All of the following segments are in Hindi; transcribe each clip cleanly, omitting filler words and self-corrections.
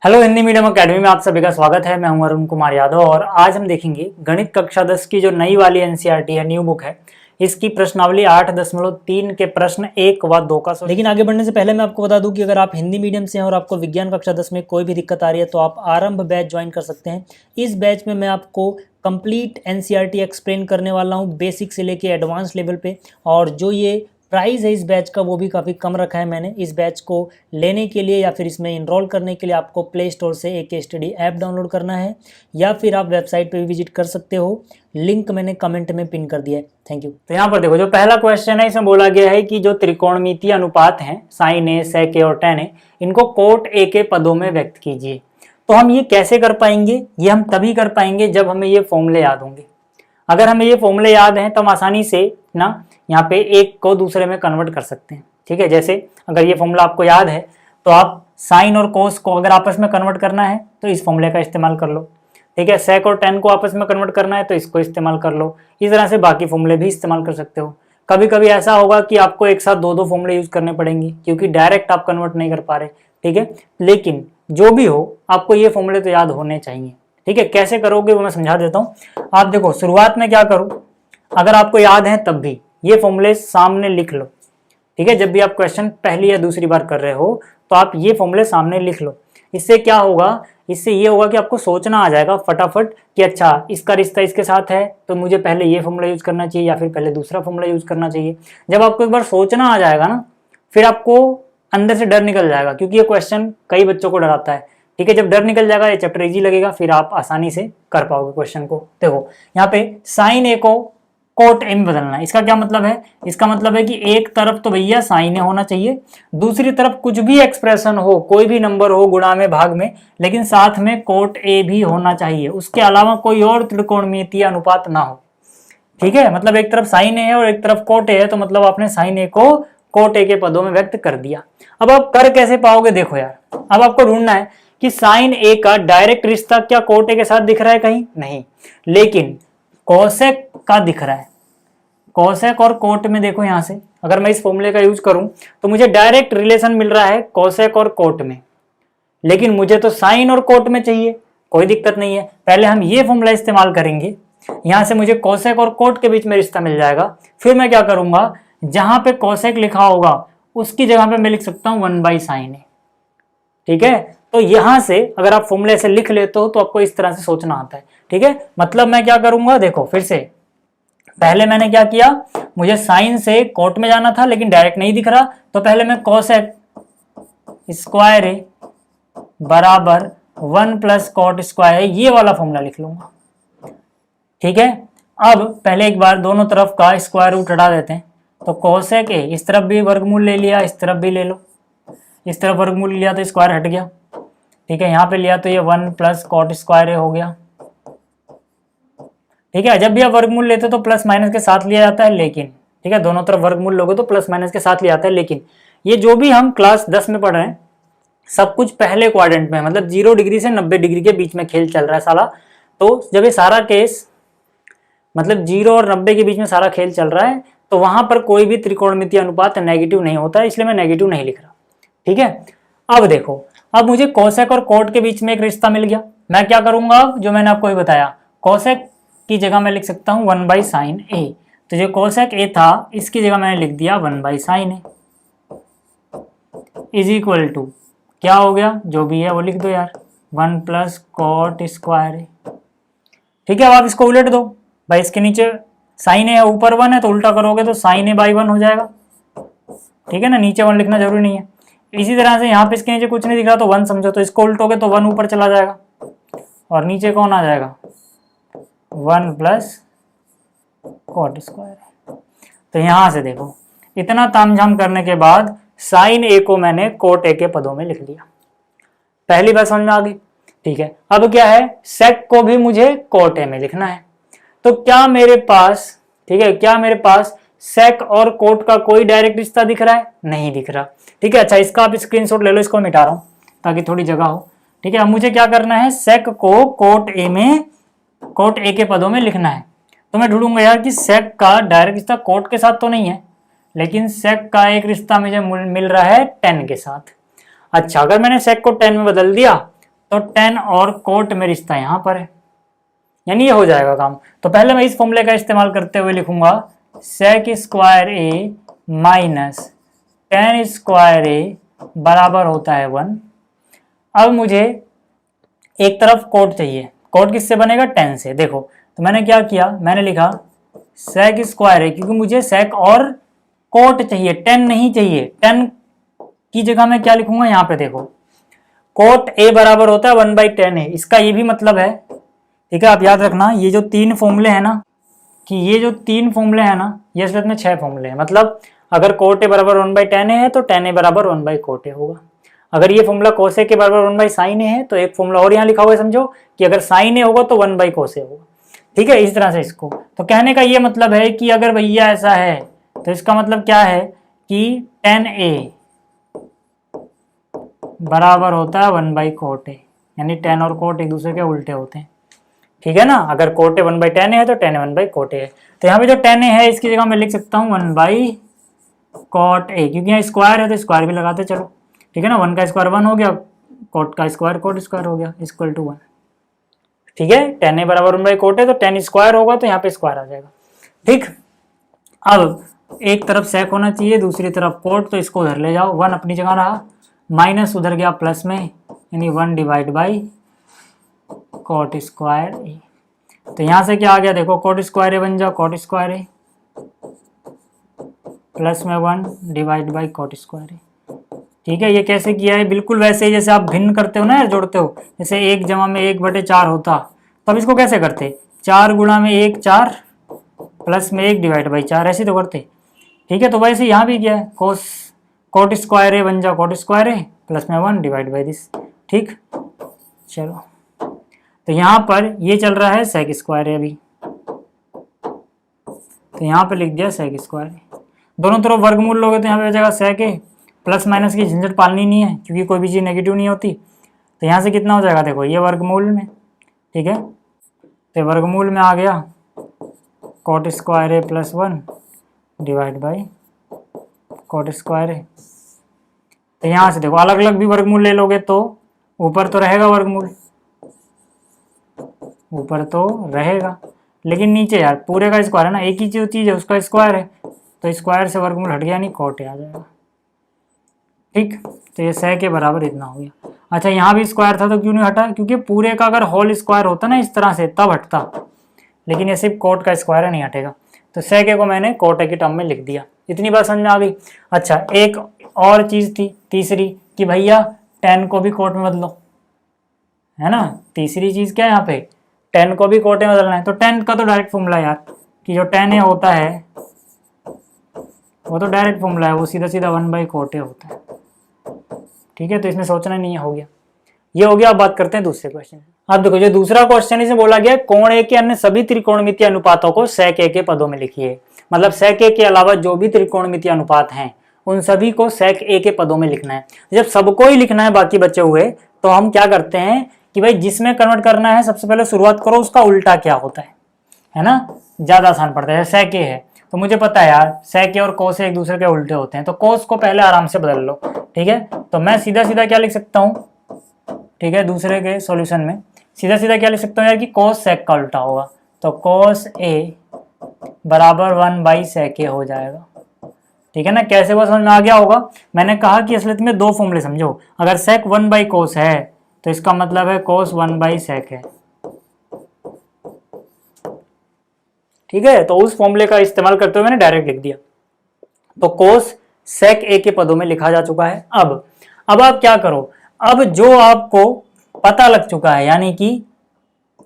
हेलो हिंदी मीडियम अकेडमी में आप सभी का स्वागत है। मैं हूं अरुण कुमार यादव और आज हम देखेंगे गणित कक्षा 10 की जो नई वाली एनसीईआरटी है, न्यू बुक है, इसकी प्रश्नावली 8.3 के प्रश्न 1 व 2 का। लेकिन आगे बढ़ने से पहले मैं आपको बता दूं कि अगर आप हिंदी मीडियम से हैं और आपको विज्ञान कक्षा 10 में कोई भी दिक्कत आ रही है तो आप आरंभ बैच ज्वाइन कर सकते हैं। इस बैच में मैं आपको कंप्लीट एनसीईआरटी एक्सप्लेन करने वाला हूँ, बेसिक से लेके एडवांस लेवल पे। और जो ये प्राइस है इस बैच का वो भी काफ़ी कम रखा है मैंने। इस बैच को लेने के लिए या फिर इसमें इनरोल करने के लिए आपको प्ले स्टोर से एक स्टडी ऐप डाउनलोड करना है या फिर आप वेबसाइट पे भी विजिट कर सकते हो। लिंक मैंने कमेंट में पिन कर दिया है। Thank you. तो यहाँ पर देखो, जो पहला क्वेश्चन है इसमें बोला गया है कि जो त्रिकोणमितीय अनुपात हैं साइन ए, सेक ए और टेन ए, इनको कोट ए के पदों में व्यक्त कीजिए। तो हम ये कैसे कर पाएंगे? ये हम तभी कर पाएंगे जब हमें ये फॉर्मूले याद होंगे। अगर हमें ये फॉर्मूले याद हैं तो हम आसानी से ना यहाँ पे एक को दूसरे में कन्वर्ट कर सकते हैं। ठीक है, जैसे अगर ये फॉर्मूला आपको याद है तो आप साइन और कोस को अगर आपस में कन्वर्ट करना है तो इस फॉर्मूले का इस्तेमाल कर लो। ठीक है, सेक और टेन को आपस में कन्वर्ट करना है तो इसको इस्तेमाल कर लो। इस तरह से बाकी फॉर्मूले भी इस्तेमाल कर सकते हो। कभी कभी ऐसा होगा कि आपको एक साथ दो फॉर्मूले यूज करने पड़ेंगे क्योंकि डायरेक्ट आप कन्वर्ट नहीं कर पा रहे। ठीक है, लेकिन जो भी हो आपको ये फॉर्मूले तो याद होने चाहिए। ठीक है, कैसे करोगे वो मैं समझा देता हूँ। आप देखो, शुरुआत में क्या करो, अगर आपको याद है तब भी ये फॉर्मूले सामने लिख लो। ठीक है, जब भी आप क्वेश्चन पहली या दूसरी बार कर रहे हो तो आप ये फॉर्मूले सामने लिख लो। इससे क्या होगा, इससे ये होगा कि आपको सोचना आ जाएगा फटाफट कि अच्छा इसका रिश्ता इसके साथ है तो मुझे पहले ये फॉर्मूला यूज करना चाहिए या फिर पहले दूसरा फॉर्मूला यूज करना चाहिए। जब आपको एक बार सोचना आ जाएगा ना, फिर आपको अंदर से डर निकल जाएगा, क्योंकि ये क्वेश्चन कई बच्चों को डराता है। ठीक है, जब डर निकल जाएगा ये चैप्टर इजी लगेगा, फिर आप आसानी से कर पाओगे क्वेश्चन को। देखो यहाँ पे साइन ए को कोट ए में बदलना है। इसका क्या मतलब है? इसका मतलब है कि एक तरफ तो भैया साइन ए होना चाहिए, दूसरी तरफ कुछ भी एक्सप्रेशन हो, कोई भी नंबर हो गुणा में भाग में, लेकिन साथ में कोट ए भी होना चाहिए। उसके अलावा कोई और त्रिकोणमितीय अनुपात ना हो। ठीक है, मतलब एक तरफ साइन ए है और एक तरफ कोट ए है, तो मतलब आपने साइन ए को कोट ए के पदों में व्यक्त कर दिया। अब आप कर कैसे पाओगे? देखो यार, अब आपको ढूंढना है कि साइन ए का डायरेक्ट रिश्ता क्या कोट ए के साथ दिख रहा है? कहीं नहीं, लेकिन कोसेक का दिख रहा है। कोसेक और कोट में देखो, यहां से अगर मैं इस फॉर्मूले का यूज करूं तो मुझे डायरेक्ट रिलेशन मिल रहा है कोसेक और कोट में, लेकिन मुझे तो साइन और कोट में चाहिए। कोई दिक्कत नहीं है, पहले हम ये फॉर्मूला इस्तेमाल करेंगे। यहां से मुझे कोसेक और कोट के बीच में रिश्ता मिल जाएगा। फिर मैं क्या करूंगा, जहां पे कोसेक लिखा होगा उसकी जगह पे मैं लिख सकता हूं 1/sin ए। ठीक है, तो यहां से अगर आप फॉर्मूले से लिख लेते हो तो आपको इस तरह से सोचना आता है। ठीक है, मतलब मैं क्या करूंगा, देखो फिर से, पहले मैंने क्या किया, मुझे साइन से कोट में जाना था लेकिन डायरेक्ट नहीं दिख रहा, तो पहले मैं कोसेक स्क्वायर ए बराबर 1 प्लस कोट स्क्वायर ए, ये वाला फॉर्मूला लिख लूंगा। ठीक है, अब पहले एक बार दोनों तरफ का स्क्वायर रूट हटा देते हैं, तो कोसेक ए, इस तरफ भी वर्गमूल ले लिया, इस तरफ भी ले लो, इस तरफ वर्गमूल लिया तो स्क्वायर हट गया। ठीक है, यहाँ पे लिया तो ये 1 प्लस कोट स्क्वायर ए हो गया। ठीक है, जब भी आप वर्गमूल लेते हो तो प्लस माइनस के साथ लिया जाता है, लेकिन ठीक है दोनों तरफ वर्गमूल लोगे तो प्लस माइनस के साथ लिया जाता है। लेकिन ये जो भी हम क्लास 10 में पढ़ रहे हैं सब कुछ पहले क्वाड्रेंट में, मतलब 0 डिग्री से 90 डिग्री के बीच में खेल चल रहा है साला। तो जब ये सारा केस मतलब 0 और 90 के बीच में सारा खेल चल रहा है तो वहां पर कोई भी त्रिकोणमितीय अनुपात नेगेटिव नहीं होता है, इसलिए मैं नेगेटिव नहीं लिख रहा। ठीक है, अब देखो, अब मुझे कोसेक और कोट के बीच में एक रिश्ता मिल गया। मैं क्या करूंगा, अब जो मैंने आपको ही बताया, कोसेक की जगह मैं लिख सकता हूं 1/sin ए। तो जो कोसेक ए था इसकी जगह मैंने लिख दिया 1/sin A is equal to क्या हो गया, जो भी है वो लिख दो यार, 1 प्लस कोट स्क्वायर ए। ठीक है, अब आप इसको उलट दो भाई, इसके नीचे साइन ए ऊपर 1 है तो उल्टा करोगे तो साइन ए बाई 1 हो जाएगा। ठीक है ना, नीचे 1 लिखना जरूरी नहीं है। इसी तरह से यहाँ पे इसके नीचे कुछ नहीं दिख रहा तो 1 समझो, तो इसको उल्टोगे तो 1 ऊपर चला जाएगा और नीचे कौन आ जाएगा, 1 प्लस कोट स्क्वायर। तो यहां से देखो, इतना तामझाम करने के बाद साइन ए को मैंने कोट ए के पदों में लिख लिया। पहली बात समझ में आ गई। ठीक है, अब क्या है, सेक को भी मुझे कोट ए में लिखना है। तो क्या मेरे पास, ठीक है, क्या मेरे पास सेक और कोट का कोई डायरेक्ट रिश्ता दिख रहा है? नहीं दिख रहा। ठीक है, अच्छा इसका आप स्क्रीनशॉट ले लो, इसको मिटा रहा हूं ताकि थोड़ी जगह हो। ठीक है, अब मुझे क्या करना है, सेक को कोट ए में, कोट ए के पदों में लिखना है। तो मैं ढूंढूंगा यार कि सेक का डायरेक्ट रिश्ता कोट के साथ तो नहीं है, लेकिन सेक का एक रिश्ता मुझे मिल रहा है 10 के साथ। अच्छा, अगर मैंने सेक को 10 में बदल दिया तो टेन और कोट में रिश्ता यहाँ पर है, यानी ये हो जाएगा काम। तो पहले मैं इस फॉर्मूले का इस्तेमाल करते हुए लिखूंगा सेक स्क्वायर ए माइनस टेन स्क्वायर ए बराबर होता है 1। अब मुझे एक तरफ कोट चाहिए, कोट किससे बनेगा, टेन से। देखो तो मैंने क्या किया, मैंने लिखा सेक स्क्वायर ए, क्योंकि मुझे सेक और कोट चाहिए, टेन नहीं चाहिए। टेन की जगह मैं क्या लिखूंगा, यहाँ पे देखो कोट ए बराबर होता है 1/10 ए। इसका ये भी मतलब है, ठीक है, आप याद रखना ये जो तीन फॉर्मूले हैं ना, कि ये जो तीन फॉर्मूले हैं ना, ये असलियत में 6 फॉर्मूले हैं। मतलब अगर कोट ए बराबर 1/10 है तो टेन ए बराबर 1/कोट ए होगा। अगर ये फॉर्मूला कोस ए के बराबर 1/साइन ए है तो एक फॉर्मूला और यहाँ लिखा हुआ है, समझो कि अगर साइन ए होगा तो 1/कोस ए होगा। ठीक है, इस तरह से इसको, तो कहने का ये मतलब है कि अगर भैया ऐसा है तो इसका मतलब क्या है कि टेन ए बराबर होता है 1/कोट ए, यानी टेन और कोट एक दूसरे के उल्टे होते हैं। ठीक है ना, अगर कोट ए 1/10 है तो टेन ए 1/कोट ए है। तो यहाँ पे जो टेन ए है इसकी जगह मैं लिख सकता हूँ 1/कोट ए, क्योंकि यहाँ स्क्वायर है तो स्क्वायर भी लगाते चलो। ठीक है ना, 1 का स्क्वायर 1 हो गया, कोट का स्क्वायर कोट स्क्वायर हो गया, इक्वल टू 1। ठीक है, टेन ए बराबर 1/कोट है तो टेन स्क्वायर होगा तो यहाँ पे स्क्वायर आ जाएगा। ठीक, अब एक तरफ सेक होना चाहिए, दूसरी तरफ कोट, तो इसको उधर ले जाओ, 1 अपनी जगह रहा, माइनस उधर गया प्लस में, यानी 1/कोट स्क्वायर ए। तो यहाँ से क्या आ गया, देखो कोट स्क्वायर ए बन जाओ कोट स्क्वायर ए, प्लस में 1/कोट स्क्वायर ए। ठीक है, ये कैसे किया है, बिल्कुल वैसे ही जैसे आप भिन्न करते हो ना, जोड़ते हो, जैसे 1 जमा में 1/4 होता, तब इसको कैसे करते, 4 गुणा में 1 4 प्लस में 1/4, ऐसे तो करते। ठीक है, तो वैसे यहाँ भी किया है, कोट स्क्वायर ए बन जाओ कोट स्क्वायर ए, प्लस में 1/दिस। ठीक, चलो तो यहाँ पर ये चल रहा है सेक स्क्वायर ए अभी, तो यहाँ पे लिख दिया सेक स्क्वायर ए। दोनों तरफ वर्गमूल लोगे तो यहाँ पे हो जाएगा सेक ए, प्लस माइनस की झंझट पालनी नहीं है क्योंकि कोई भी चीज़ नेगेटिव नहीं होती। तो यहाँ से कितना हो जाएगा, देखो ये वर्गमूल में, ठीक है, तो वर्गमूल में आ गया coat square A plus 1/कोट square ए। तो यहाँ से देखो अलग अलग भी वर्गमूल ले लोगे तो ऊपर तो रहेगा वर्गमूल, ऊपर तो रहेगा, लेकिन नीचे यार पूरे का स्क्वायर है ना, एक ही जो चीज़ है उसका स्क्वायर है, तो स्क्वायर से वर्गमूल हट गया, नहीं कोट आ जाएगा। ठीक, तो ये सह के बराबर इतना हो गया। अच्छा, यहाँ भी स्क्वायर था तो क्यों नहीं हटा, क्योंकि पूरे का अगर होल स्क्वायर होता ना इस तरह से तब हटता, लेकिन ये सिर्फ कोट का स्क्वायर है, नहीं हटेगा। तो सह के को मैंने कोट की टर्म में लिख दिया। इतनी बात समझ में आ गई। अच्छा, एक और चीज़ थी तीसरी, कि भैया टेन को भी कोट में बदलो, है ना। तीसरी चीज़ क्या है यहाँ पे, टेन को भी कोट में बदलना है। तो टेन का तो डायरेक्ट फॉर्मूला यार, कि जो टेन ए होता है वो तो डायरेक्ट फॉर्मूला है, वो सीधा सीधा 1/कोट ए होता है। ठीक है, तो इसमें सोचना नहीं है, हो गया, ये हो गया। अब बात करते हैं दूसरे क्वेश्चन। अब देखो, जो दूसरा क्वेश्चन इसमें बोला गया, कोण ए के अन्य सभी त्रिकोणमितीय अनुपातों को सेक ए के पदों में लिखिए। मतलब सेक ए के अलावा जो भी त्रिकोणमितीय अनुपात हैं उन सभी को सेक ए के पदों में लिखना है। जब सबको ही लिखना है बाकी बचे हुए, तो हम क्या करते हैं कि भाई जिसमें कन्वर्ट करना है सबसे पहले शुरुआत करो उसका उल्टा क्या होता है ना, ज्यादा आसान पड़ता है। सेक ए है तो मुझे पता है यार सेक ए और कोस ए एक दूसरे के उल्टे होते हैं, तो कोस को पहले आराम से बदल लो। ठीक है, तो मैं सीधा सीधा क्या लिख सकता हूँ, ठीक है, दूसरे के सॉल्यूशन में सीधा सीधा क्या लिख सकता हूँ यार, कि कोस सेक का उल्टा होगा, तो कोस ए बराबर 1/सेक ए हो जाएगा। ठीक है ना, कैसे वो समझ में आ गया होगा। मैंने कहा कि असलियत में दो फॉर्मूले समझो, अगर सेक 1/कोस है तो इसका मतलब है कोस 1/सेक है। ठीक है, तो उस फॉर्मूले का इस्तेमाल करते हुए मैंने डायरेक्ट लिख दिया, तो कोस सेक ए के पदों में लिखा जा चुका है। अब आप क्या करो, अब जो आपको पता लग चुका है यानी कि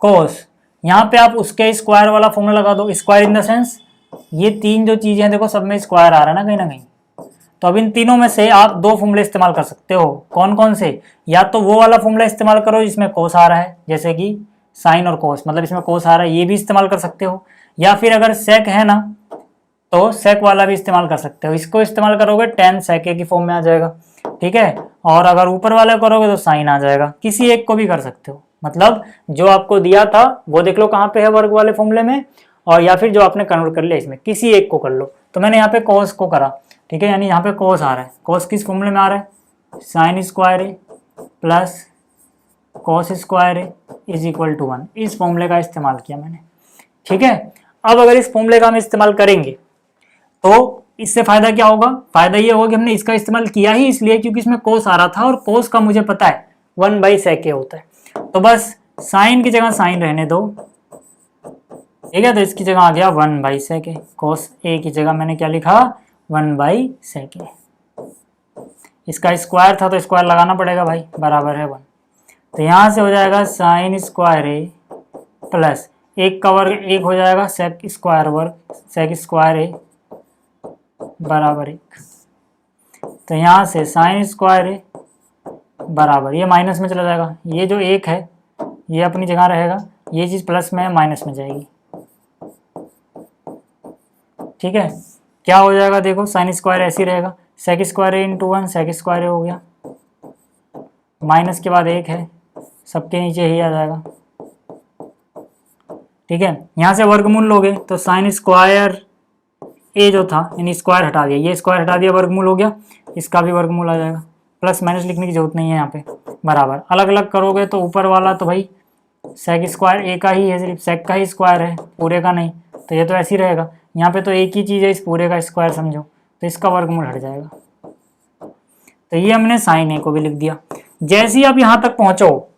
कोस, यहाँ पे आप उसके स्क्वायर वाला फॉर्मूला लगा दो। स्क्वायर इन द सेंस ये तीन जो चीजें हैं देखो सब में स्क्वायर आ रहा है ना कहीं। तो अब इन तीनों में से आप दो फॉर्मूले इस्तेमाल कर सकते हो। कौन कौन से, या तो वो वाला फॉर्मूला इस्तेमाल करो जिसमें कोस आ रहा है, जैसे कि साइन और कोस, मतलब इसमें कोस आ रहा है, ये भी इस्तेमाल कर सकते हो। या फिर अगर सेक है ना तो सेक वाला भी इस्तेमाल कर सकते हो। इसको इस्तेमाल करोगे टेन सेक ए की फॉर्म में आ जाएगा। ठीक है, और अगर ऊपर वाले करोगे तो साइन आ जाएगा। किसी एक को भी कर सकते हो, मतलब जो आपको दिया था वो देख लो कहाँ पे है वर्ग वाले फॉर्मूले में, और या फिर जो आपने कन्वर्ट कर लिया इसमें किसी एक को कर लो। तो मैंने यहाँ पे कोस को करा। ठीक है, यानी यहाँ पे कोस आ रहा है, कोस किस फॉर्मूले में आ रहा है, sine square A plus cos square A is equal to 1। इस फॉर्मूले का इस्तेमाल किया मैंने, ठीक है। अब अगर इस फॉर्मूले का हम इस्तेमाल करेंगे तो इससे फायदा क्या होगा, फायदा ये होगा कि हमने इसका इस्तेमाल किया ही इसलिए क्योंकि इसमें कोस आ रहा था और कोस का मुझे पता है 1/sec होता है, तो बस साइन की जगह साइन रहने दो, ठीक है। तो इसकी जगह आ गया 1/sec, कोस ए की जगह मैंने क्या लिखा 1/sec। इसका स्क्वायर था तो स्क्वायर लगाना पड़ेगा भाई, बराबर है 1। तो यहाँ से हो जाएगा साइन स्क्वायर ए प्लस एक का वर्ग एक हो जाएगा सेक स्क्वायर वर्ग, सेक स्क्वायर ए बराबर 1। तो यहाँ से साइन स्क्वायर ए बराबर, ये माइनस में चला जाएगा, ये जो एक है ये अपनी जगह रहेगा, ये चीज़ प्लस में माइनस में जाएगी, ठीक है। क्या हो जाएगा देखो, साइन स्क्वायर ऐसे ही रहेगा, सेक स्क्वायर ए इंटू 1 सेक स्क्वायर ए हो गया, माइनस के बाद एक है, सबके नीचे ही आ जाएगा, ठीक है। यहाँ से वर्गमूल लोगे तो साइन स्क्वायर ए जो था यानी स्क्वायर हटा दिया, ये स्क्वायर हटा दिया, वर्गमूल हो गया, इसका भी वर्गमूल आ जाएगा, प्लस माइनस लिखने की जरूरत नहीं है यहाँ पे, बराबर। अलग अलग करोगे तो ऊपर वाला तो भाई सेक स्क्वायर ए का ही है, सिर्फ सेक का ही स्क्वायर है, पूरे का नहीं, तो ये तो ऐसे ही रहेगा। यहाँ पे तो एक ही चीज़ है, इस पूरे का स्क्वायर समझो, तो इसका वर्गमूल हट जाएगा। तो ये हमने साइन ए को भी लिख दिया। जैसे ही आप यहाँ तक पहुँचो,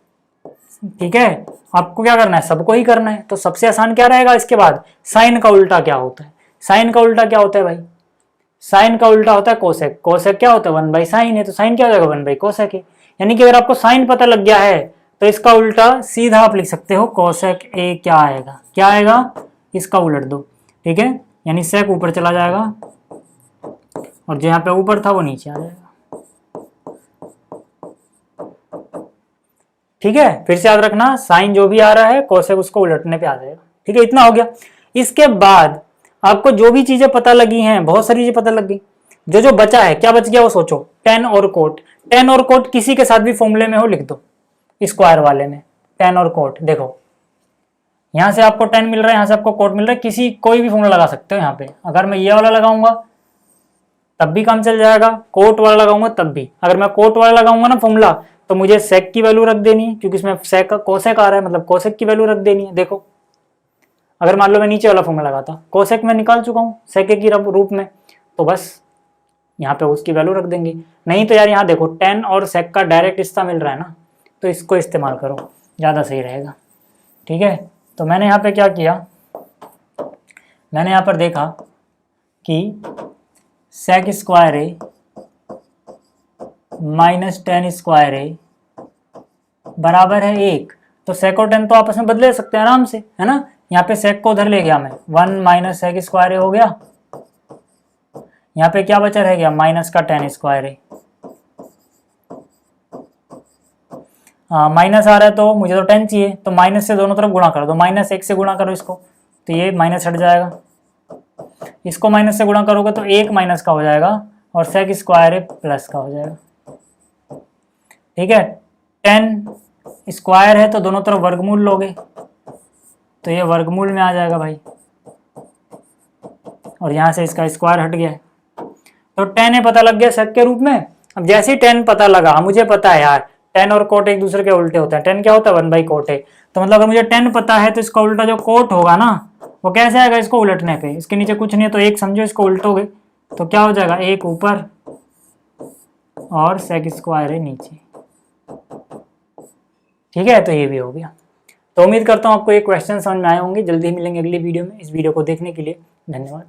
ठीक है, आपको क्या करना है, सबको ही करना है, तो सबसे आसान क्या रहेगा इसके बाद, साइन का उल्टा क्या होता है, साइन का उल्टा क्या होता है भाई, साइन का उल्टा होता है कोसेक, कोसेक क्या होता है 1/sin है, तो साइन क्या हो जाएगा 1/cosec है। यानी कि अगर आपको साइन पता लग गया है तो इसका उल्टा सीधा आप लिख सकते हो कोसेक ए क्या आएगा, क्या आएगा, इसका उलट दो, ठीक है। यानी सेक ऊपर चला जाएगा और जो यहाँ पे ऊपर था वो नीचे आ जाएगा, ठीक है। फिर से याद रखना, साइन जो भी आ रहा है कोसेक उसको उलटने पे आ जाएगा, ठीक है। इतना हो गया। इसके बाद आपको जो भी चीजें पता लगी हैं, बहुत सारी चीजें पता लग गई, जो जो बचा है, क्या बच गया वो सोचो, टेन और कोट। टेन और कोट किसी के साथ भी फॉर्मूले में हो लिख दो, स्क्वायर वाले में टेन और कोट, देखो यहाँ से आपको टेन मिल रहा है, यहाँ से आपको कोट मिल रहा है, किसी कोई भी फॉर्मूला लगा सकते हो। यहाँ पे अगर मैं ये वाला लगाऊंगा तब भी काम चल जाएगा, कोट वाला लगाऊंगा तब भी। अगर मैं कोट वाला लगाऊंगा ना फॉर्मूला, तो मुझे सेक की वैल्यू रख देनी है, क्योंकि इसमें सेक का कोसेक आ रहा है, मतलब कोसेक की वैल्यू रख देनी है। देखो अगर मान लो मैं नीचे वाला फॉर्मूला लगाता, कोसेक में निकाल चुका हूँ सेक की रूप में, तो बस यहाँ पे उसकी वैल्यू रख देंगे। नहीं तो यार यहाँ देखो टेन और सेक का डायरेक्ट हिस्सा मिल रहा है ना, तो इसको इस्तेमाल करो, ज़्यादा सही रहेगा, ठीक है। तो मैंने यहाँ पे क्या किया, मैंने यहाँ पर देखा कि सेक स्क्वायर ए माइनस टेन स्क्वायर ए बराबर है 1। तो सेक और टेन तो आपस में बदले सकते हैं आराम से, है ना। यहाँ पे सेक को उधर ले गया मैं, 1 माइनस सेक स्क्वायर ए हो गया, यहाँ पे क्या बचा रह गया, माइनस का टेन स्क्वायर ए। माइनस आ रहा है तो मुझे तो टेन चाहिए, तो माइनस से दोनों तरफ गुणा कर दो, माइनस 1 से गुणा करो इसको, तो ये माइनस हट जाएगा, इसको माइनस से गुणा करोगे तो 1 माइनस का हो जाएगा और सेक स्क्वायर ए प्लस का हो जाएगा, ठीक है। 10 स्क्वायर है तो दोनों तरफ वर्गमूल लोगे, तो ये वर्गमूल में आ जाएगा भाई, और यहाँ से इसका स्क्वायर हट गया है। तो 10 पता लग गया सेक के रूप में। अब जैसे ही 10 पता लगा, मुझे पता है यार 10 और कोट एक दूसरे के उल्टे होते हैं, 10 क्या होता है 1/कोट है, तो मतलब अगर मुझे 10 पता है तो इसका उल्टा जो कोट होगा ना वो कैसे आएगा, इसको उलटने पे, इसके नीचे कुछ नहीं है तो एक समझो, इसको उल्टोगे तो क्या हो जाएगा, एक ऊपर और सेक स्क्वायर है नीचे, ठीक है। तो ये भी हो गया। तो उम्मीद करता हूँ आपको ये क्वेश्चन समझ में आए होंगे। जल्दी मिलेंगे अगली वीडियो में। इस वीडियो को देखने के लिए धन्यवाद।